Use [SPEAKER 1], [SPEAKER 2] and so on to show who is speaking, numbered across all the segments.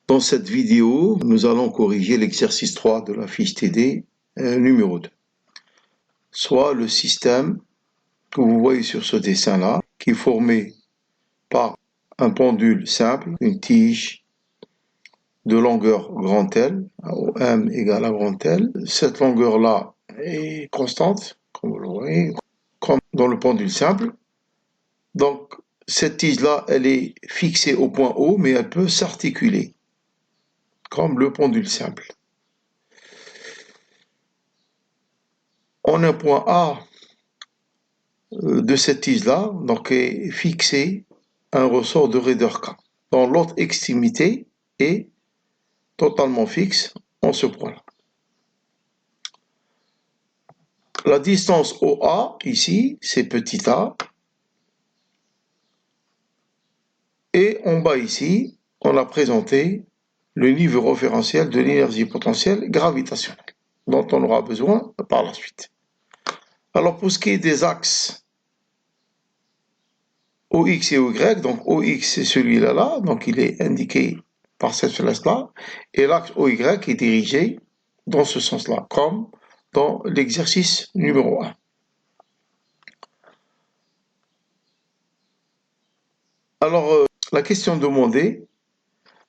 [SPEAKER 1] Dans cette vidéo, nous allons corriger l'exercice 3 de la fiche TD numéro 2, soit le système que vous voyez sur ce dessin-là, qui est formé par un pendule simple, une tige de longueur grand L, M égale à grand L. Cette longueur-là est constante, comme vous le voyez, comme dans le pendule simple. Donc, cette tige-là, elle est fixée au point O, mais elle peut s'articuler, comme le pendule simple. On a un point A de cette tige-là, donc est fixé un ressort de raideur K, dont l'autre extrémité est totalement fixe en ce point-là. La distance OA, ici, c'est petit a. Et en bas ici, on a présenté le niveau référentiel de l'énergie potentielle gravitationnelle, dont on aura besoin par la suite. Alors pour ce qui est des axes OX et OY, donc OX c'est celui-là, donc il est indiqué par cette flèche-là, et l'axe OY est dirigé dans ce sens-là, comme dans l'exercice numéro 1. Alors, la question demandée,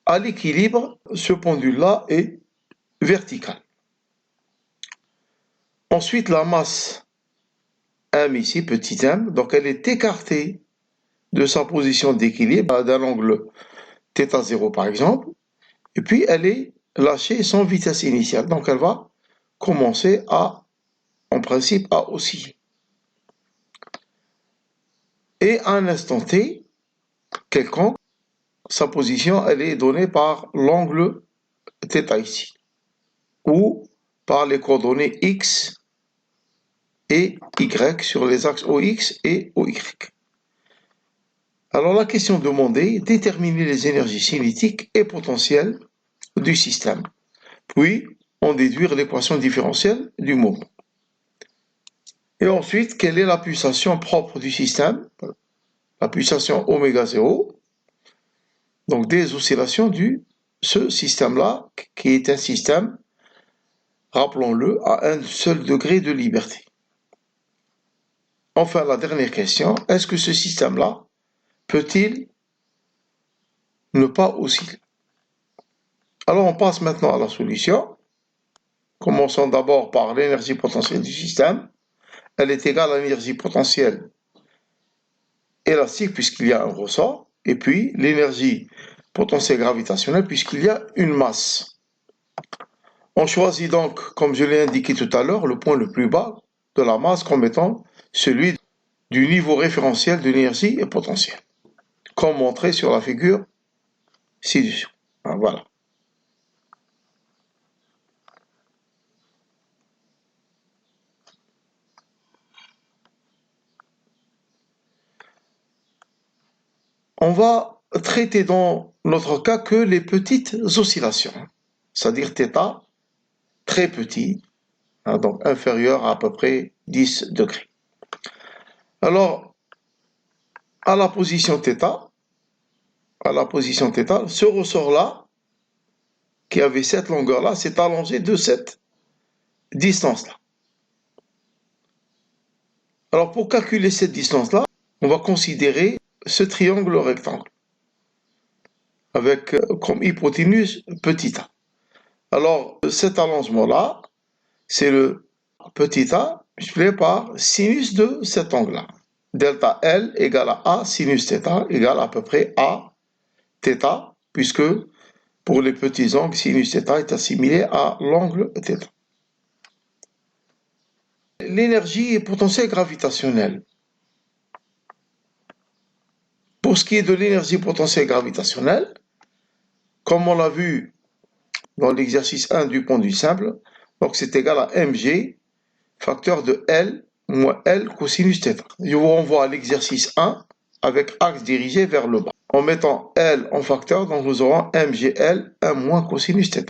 [SPEAKER 1] à l'équilibre, ce pendule-là est vertical. Ensuite, la masse M ici, petit m, donc elle est écartée de sa position d'équilibre d'un angle θ0 par exemple, et puis elle est lâchée sans vitesse initiale, donc elle va commencer à, en principe, à osciller. Et à un instant t quelconque, sa position elle est donnée par l'angle θ ici, ou par les coordonnées x et y sur les axes OX et OY. Alors la question demandée, déterminer les énergies cinétiques et potentielles du système, puis en déduire l'équation différentielle du mouvement. Et ensuite, quelle est la pulsation propre du système, la pulsation ω0, donc des oscillations de ce système-là, qui est un système, rappelons-le, à un seul degré de liberté. Enfin, la dernière question, est-ce que ce système-là peut-il ne pas osciller? Alors, on passe maintenant à la solution. Commençons d'abord par l'énergie potentielle du système. Elle est égale à l'énergie potentielle élastique puisqu'il y a un ressort, et puis l'énergie potentielle gravitationnelle puisqu'il y a une masse. On choisit donc, comme je l'ai indiqué tout à l'heure, le point le plus bas de la masse comme étant celui du niveau référentiel de l'énergie potentielle, comme montré sur la figure ci-dessous. Voilà. On va traiter dans notre cas que les petites oscillations, c'est-à-dire θ très petit, donc inférieur à peu près 10 degrés. Alors, à la position θ, ce ressort-là, qui avait cette longueur-là, s'est allongé de cette distance-là. Alors, pour calculer cette distance-là, on va considérer ce triangle rectangle, avec comme hypoténuse petit a. Alors, cet allongement-là, c'est le petit a multiplié par sinus de cet angle-là. Delta L égale à A sinus θ égale à peu près A θ, puisque pour les petits angles, sinus θ est assimilé à l'angle θ. L'énergie potentielle gravitationnelle. Pour ce qui est de l'énergie potentielle gravitationnelle, comme on l'a vu dans l'exercice 1 du pendule simple, donc c'est égal à mg, facteur de L moins L cosinus θ. Je vous renvoie à l'exercice 1 avec axe dirigé vers le bas. En mettant L en facteur, donc nous aurons mgl 1 moins cosinus θ.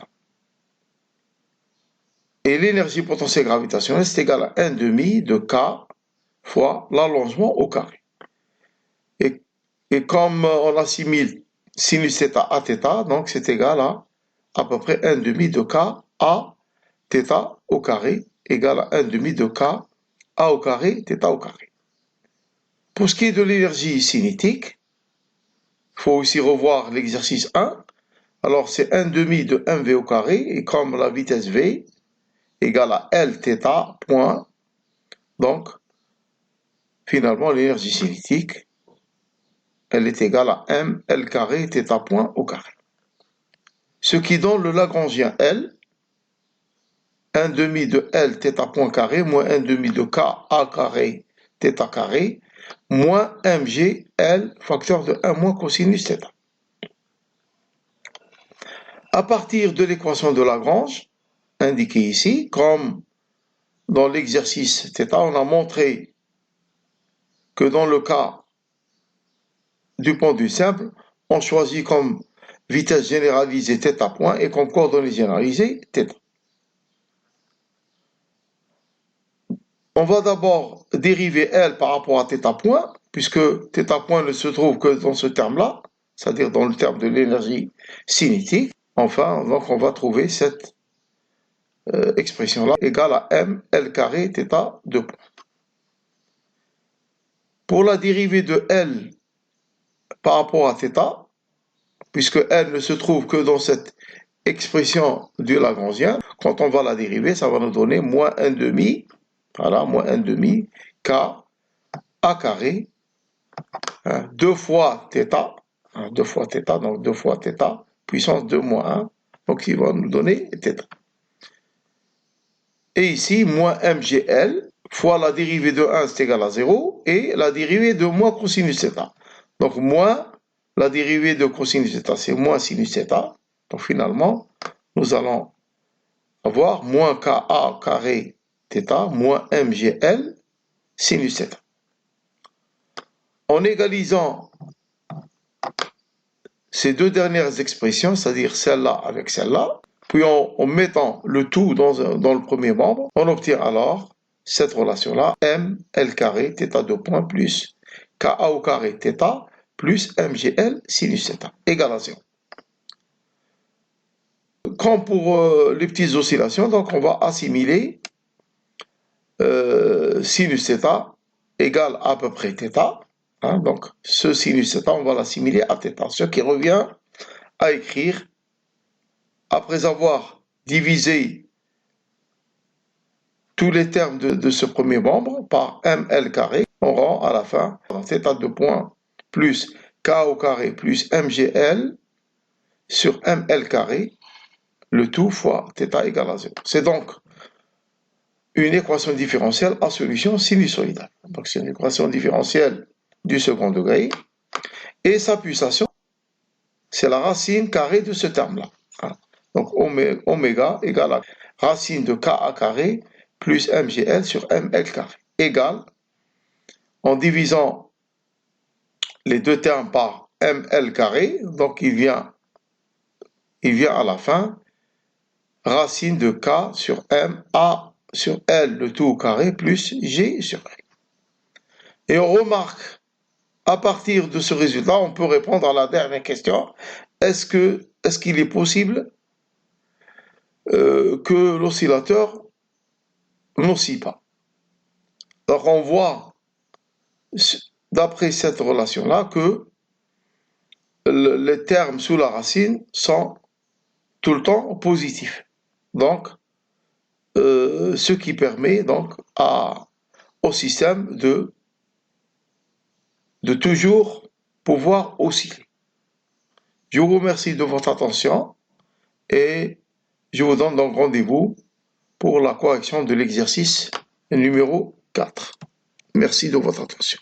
[SPEAKER 1] Et l'énergie potentielle gravitationnelle, c'est égal à 1 demi de K fois l'allongement au carré. Et comme on assimile sinus θ à θ, donc c'est égal à peu près 1 demi de k à θ au carré égale à 1 demi de k a au carré θ au carré. Pour ce qui est de l'énergie cinétique, il faut aussi revoir l'exercice 1. Alors c'est 1 demi de mv au carré, et comme la vitesse v égale à Lθ point, donc finalement l'énergie cinétique, elle est égale à m L carré θ point au carré. Ce qui donne le Lagrangien L, 1 demi de Lθ point carré moins 1 demi de k a carré θ carré moins mg L facteur de 1 moins cosinus θ. À partir de l'équation de Lagrange, indiquée ici, comme dans l'exercice θ, on a montré que dans le cas du pendule simple, on choisit comme vitesse généralisée θ point et comme coordonnée généralisée θ. On va d'abord dériver L par rapport à θ point, puisque θ point ne se trouve que dans ce terme-là, c'est-à-dire dans le terme de l'énergie cinétique. Enfin, donc on va trouver cette expression-là égale à m L carré θ 2 points. Pour la dérivée de L par rapport à θ, puisque L ne se trouve que dans cette expression du Lagrangien, quand on va la dériver, ça va nous donner moins 1 demi, voilà, moins 1 demi k a carré, 2 fois θ, 2 fois θ, donc 2 fois θ, puissance 2 moins 1, donc il va nous donner θ. Et ici, moins mgl fois la dérivée de 1, c'est égal à 0, et la dérivée de moins cosinus θ. Donc moins la dérivée de cosinus θ, c'est moins sinus θ. Donc finalement, nous allons avoir moins ka carré θ moins mgl sinus θ. En égalisant ces deux dernières expressions, c'est-à-dire celle-là avec celle-là, puis en mettant le tout dans le premier membre, on obtient alors cette relation-là, m L carré θ 2 points plus ka au carré θ plus mgl sinus θ égale à 0. Comme pour les petites oscillations, donc on va assimiler sinus θ égale à peu près θ. Hein, donc ce sinus θ, on va l'assimiler à θ, ce qui revient à écrire, après avoir divisé tous les termes de ce premier membre par ml carré, on rend à la fin θ 2 points plus k au carré plus mgl sur ml carré, le tout fois θ égale à 0. C'est donc une équation différentielle à solution sinusoïdale. Donc c'est une équation différentielle du second degré, et sa pulsation, c'est la racine carrée de ce terme-là. Donc oméga égale à racine de ka carré plus mgl sur ml carré, égale, en divisant les deux termes par ml carré, donc il vient à la fin, racine de k sur m, a sur l, le tout au carré, plus g sur l. Et on remarque, à partir de ce résultat, on peut répondre à la dernière question. Est-ce qu'il est possible que l'oscillateur n'oscille pas? Alors on voit, d'après cette relation-là, que les termes sous la racine sont tout le temps positifs. Donc, ce qui permet donc au système de toujours pouvoir osciller. Je vous remercie de votre attention et je vous donne donc rendez-vous pour la correction de l'exercice numéro 4. Merci de votre attention.